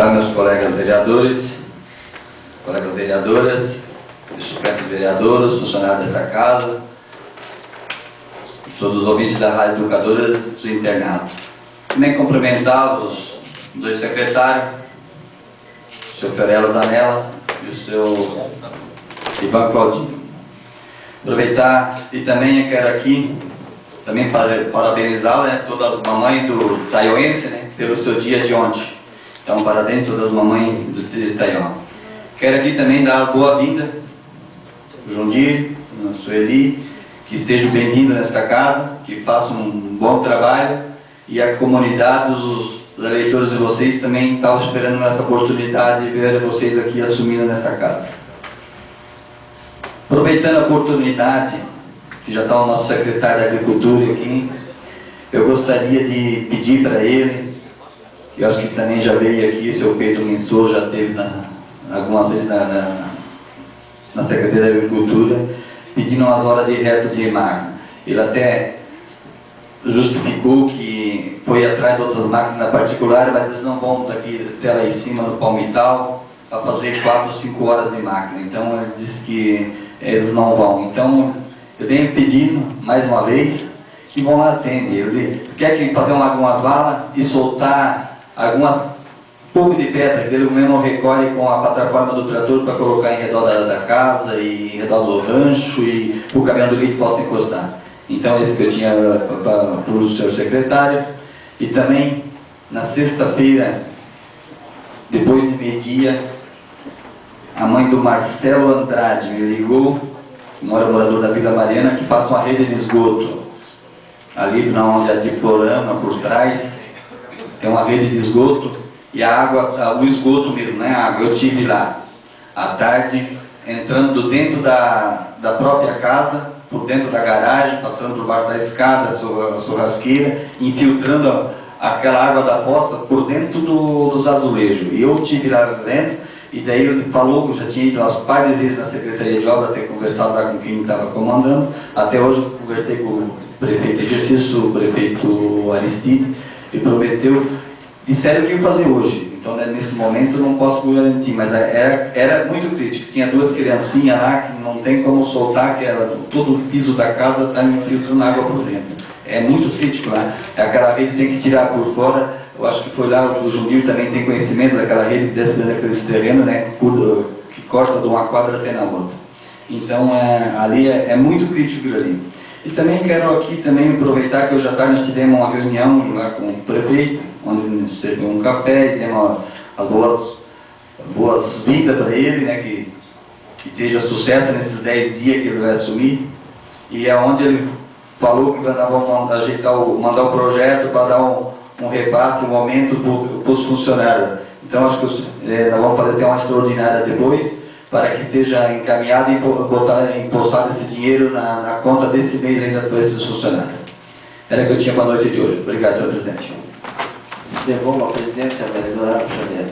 Cumprimentar meus colegas vereadores, colegas vereadoras, suplentes vereadores, funcionários dessa casa, todos os ouvintes da Rádio Educadora dos Internatos. Também cumprimentar os dois secretários, o senhor Fiorello Zanella e o senhor Ivan Claudinho. Aproveitar e também eu quero aqui também parabenizar, né, todas as mamães do Taioense, né, pelo seu dia de ontem. Então, parabéns a todas as mamães de Taió. Quero aqui também dar boa-vinda ao Jundir, a Sueli, que sejam bem-vindos nesta casa, que façam um bom trabalho, e a comunidade, os eleitores de vocês também estavam esperando essa oportunidade de ver vocês aqui assumindo nessa casa. Aproveitando a oportunidade, que já está o nosso secretário da Agricultura aqui, eu gostaria de pedir para ele, que eu acho que também já veio aqui, o seu Pedro Mensor já teve algumas vezes na Secretaria da Agricultura, pedindo umas horas de reto de máquina. Ele até justificou que foi atrás de outras máquinas particulares, mas eles não vão daqui até lá em cima no Palmital para fazer 4 ou 5 horas de máquina. Então ele disse que eles não vão. Então eu venho pedindo mais uma vez que vão lá atender. Ele quer que fazer algumas valas e soltar algumas pouco de pedra que ele mesmo recolhe com a plataforma do trator para colocar em redor da casa e em redor do rancho, e o caminhão do leite possa encostar. Então esse que eu tinha para o senhor secretário. E também na sexta-feira, depois de meio-dia, a mãe do Marcelo Andrade me ligou, que morador da Vila Mariana, que faça uma rede de esgoto ali onde é diplorama por trás. Tem uma rede de esgoto e a água, o esgoto mesmo, né? A água. Eu tive lá à tarde, entrando dentro da própria casa, por dentro da garagem, passando por baixo da escada, churrasqueira, infiltrando aquela água da fossa por dentro dos azulejos. E eu tive lá vendo, e daí ele falou que eu já tinha ido aos pares vezes na Secretaria de Obras, ter conversado lá com quem estava comandando. Até hoje conversei com o prefeito de Exercício, o prefeito Aristide, e prometeu, disseram que ia fazer hoje. Então, né, nesse momento eu não posso garantir, mas era muito crítico. Tinha 2 criancinhas lá que não tem como soltar, que era todo o piso da casa está infiltrando água por dentro. É muito crítico lá. Aquela rede tem que tirar por fora. Eu acho que foi lá, o Jundir também tem conhecimento daquela rede que desce daquele terreno, né, que corta de uma quadra até na outra. Então, ali é muito crítico aquilo ali. E também quero aqui também aproveitar que hoje à tarde nós tivemos uma reunião lá com o prefeito, onde nos serviu um café e demos as boas-vindas para ele, né, que esteja sucesso nesses 10 dias que ele vai assumir. E é onde ele falou que nós vamos ajeitar, mandar o projeto para dar um repasse, um aumento para os funcionários. Então acho que nós vamos fazer até uma extraordinária depois, para que seja encaminhado e empossado esse dinheiro na conta desse mês ainda para esses funcionários. Era que eu tinha para a noite de hoje. Obrigado, senhor presidente. Devolvo a presidência, vereadora Xavier.